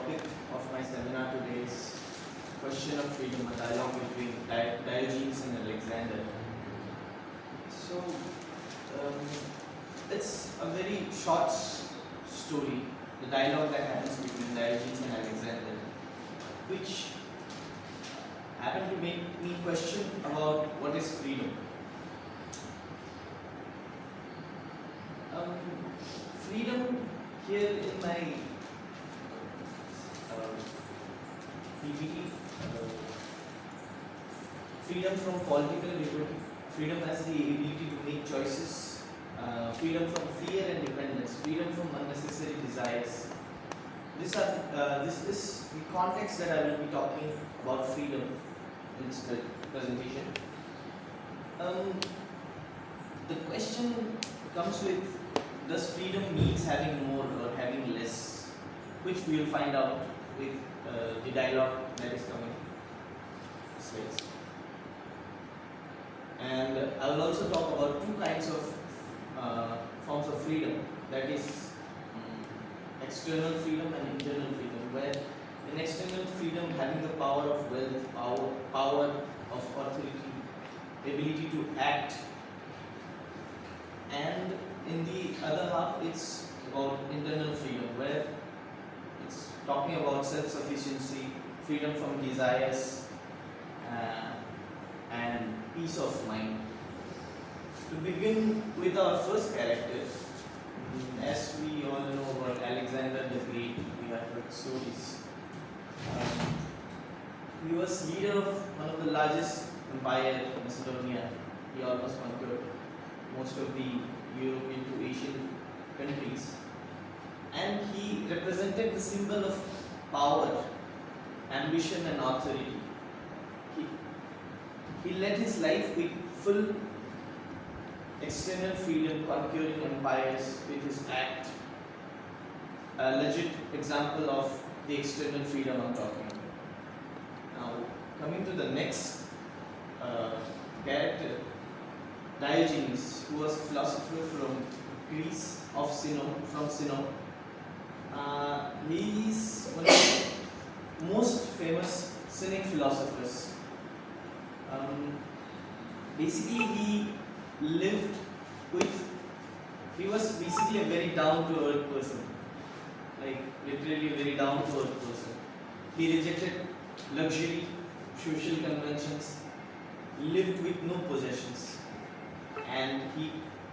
topic of my seminar today is question of freedom, a dialogue between Diogenes and Alexander. So, it's a very short story, the dialogue that happens between Diogenes and Alexander, which happened to make me question about what is freedom. Freedom here in my PPT, freedom from political liberty, freedom as the ability to make choices, freedom from fear and dependence, freedom from unnecessary desires. This is the context that I will be talking about freedom in this presentation. The question comes with, does freedom means having more or having less, which we will find out with the dialogue that is coming. And I will also talk about two kinds of forms of freedom, that is external freedom and internal freedom, where in external freedom having the power of wealth, power of authority, ability to act, and in the other half it's about internal freedom, where it's talking about self-sufficiency, freedom from desires, and peace of mind. To begin with our first character, as we all know about Alexander the Great, we have heard stories. He was leader of one of the largest empire, Macedonia. He almost conquered most of the European to Asian countries, and he represented the symbol of power, ambition and authority. He led his life with full external freedom, conquering empires with his act. A legit example of the external freedom I'm talking about. Now, coming to the next character, Diogenes, who was a philosopher from Greece, from Sino. He is one of the most famous Cynic philosophers. Basically, he was basically a very down-to-earth person, like literally a very down-to-earth person. He rejected luxury, social conventions, lived with no possessions, and he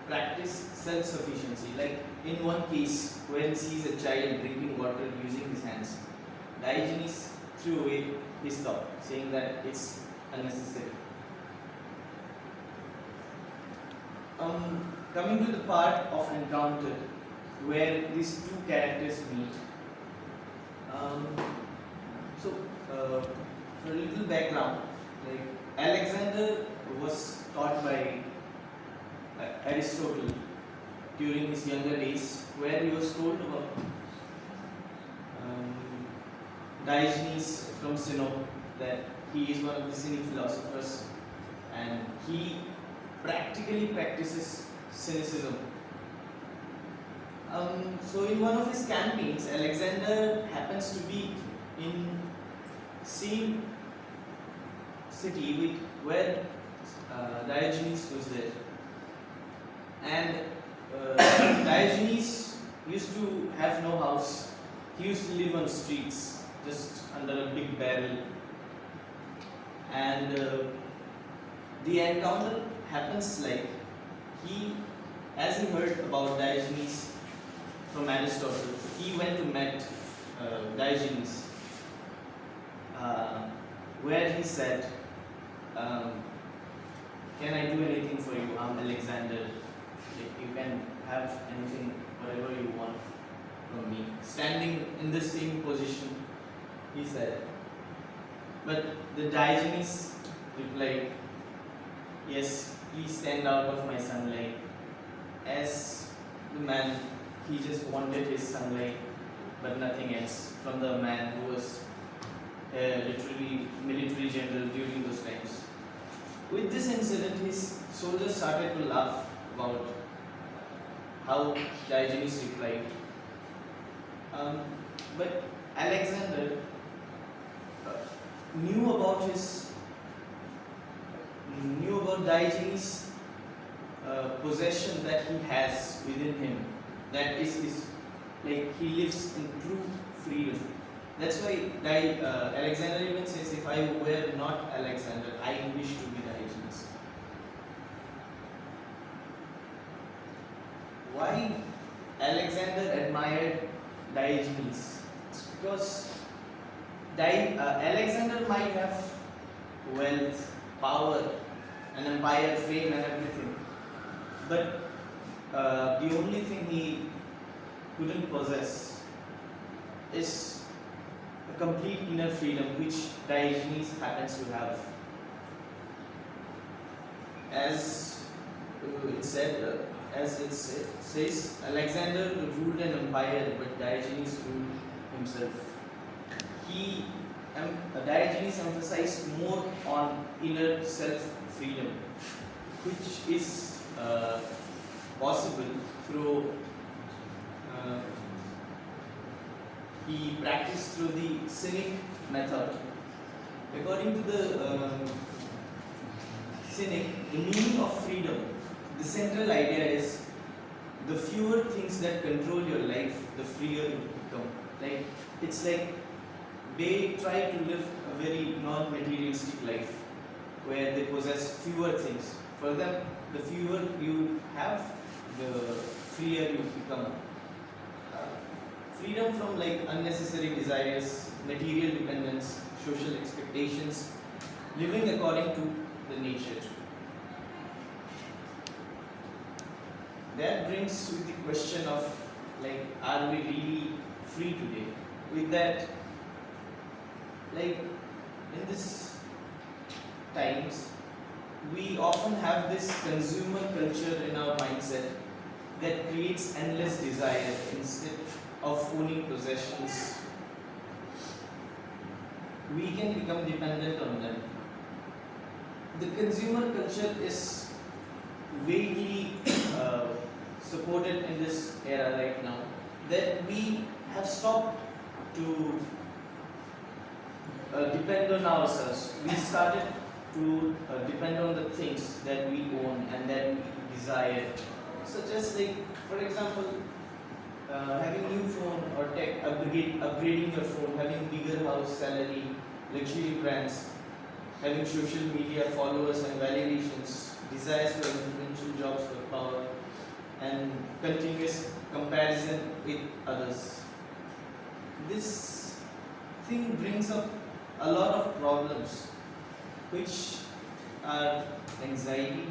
practiced self-sufficiency. Like in one case where he sees a child drinking water using his hands, Diogenes threw away his cup, saying that it's unnecessary. Coming to the part of encounter where these two characters meet. For a little background, like Alexander was taught by Aristotle during his younger days, where he was told about Diogenes from Sino, that he is one of the Cynic philosophers and he practically practices cynicism. So in one of his campaigns, Alexander happens to be in same city where Diogenes was there, and Diogenes used to have no house. He used to live on streets, just under a big barrel, and the encounter happens like as he heard about Diogenes from Aristotle, he went to meet Diogenes, where he said, can I do anything for you? I'm Alexander. Like, you can have anything, whatever you want from me. Standing in the same position, he said. But the Diogenes replied, yes, please stand out of my sunlight. As the man, he just wanted his sunlight, but nothing else, from the man who was literally military general during those times. With this incident, his soldiers started to laugh about how Diogenes replied. But Alexander uh, knew about Diogenes' possession that he has within him. That is like he lives in true freedom. That's why Alexander even says, if I were not Alexander, I wish to be Diogenes. Why Alexander admired Diogenes? It's because Alexander might have wealth, power, an empire, fame, and everything, but the only thing he couldn't possess is a complete inner freedom, which Diogenes happens to have. As it says, Alexander ruled an empire, but Diogenes ruled himself. Diogenes emphasized more on inner self-freedom, which is possible through he practiced through the cynic method. According to the cynic, the meaning of freedom, the central idea is the fewer things that control your life, the freer you become. Like it's like they try to live a very non-materialistic life where they possess fewer things. For them, the fewer you have, the freer you become. Freedom from like unnecessary desires, material dependence, social expectations, living according to the nature. That brings with the question of like, are we really free today? With that, like in this times, we often have this consumer culture in our mindset that creates endless desire instead of owning possessions. We can become dependent on them. The consumer culture is vaguely supported in this era right now, that we have stopped to depend on ourselves. We started to depend on the things that we own and that we desire, such as like, for example, having new phone or tech, upgrading your phone, having bigger house, salary, luxury brands, having social media followers and validations, desires for influential jobs for power, and continuous comparison with others. This thing brings up a lot of problems, which are anxiety,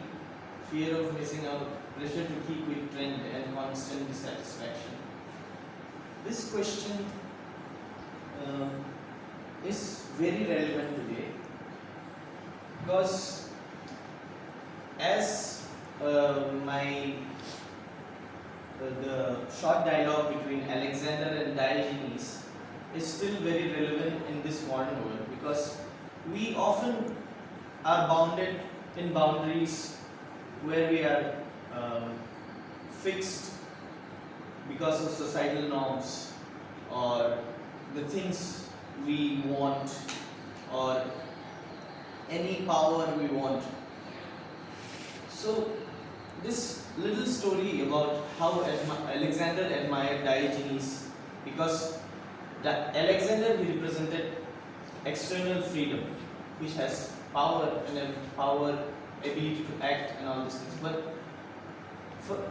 fear of missing out, pressure to keep with trend, and constant dissatisfaction. This question is very relevant today because as the short dialogue between Alexander and Diogenes is still very relevant in this modern world, because we often are bounded in boundaries where we are fixed because of societal norms or the things we want or any power we want. So this little story about how Alexander admired Diogenes, because Alexander, he represented external freedom, which has power and power, ability to act and all these things. But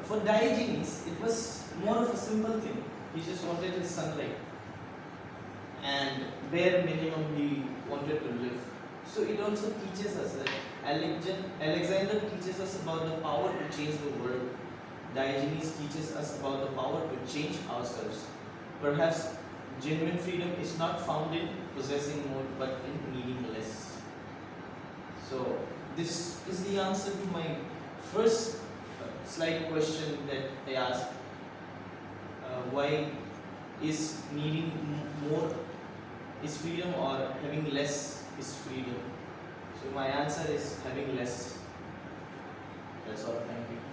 for Diogenes, it was more of a simple thing. He just wanted his sunlight, and bare minimum he wanted to live. So it also teaches us that Alexander teaches us about the power to change the world. Diogenes teaches us about the power to change ourselves. Perhaps genuine freedom is not found in possessing more, but in needing less. So this is the answer to my first slight question that I asked. Why is needing more is freedom, or having less is freedom? So my answer is having less. That's all. Thank you.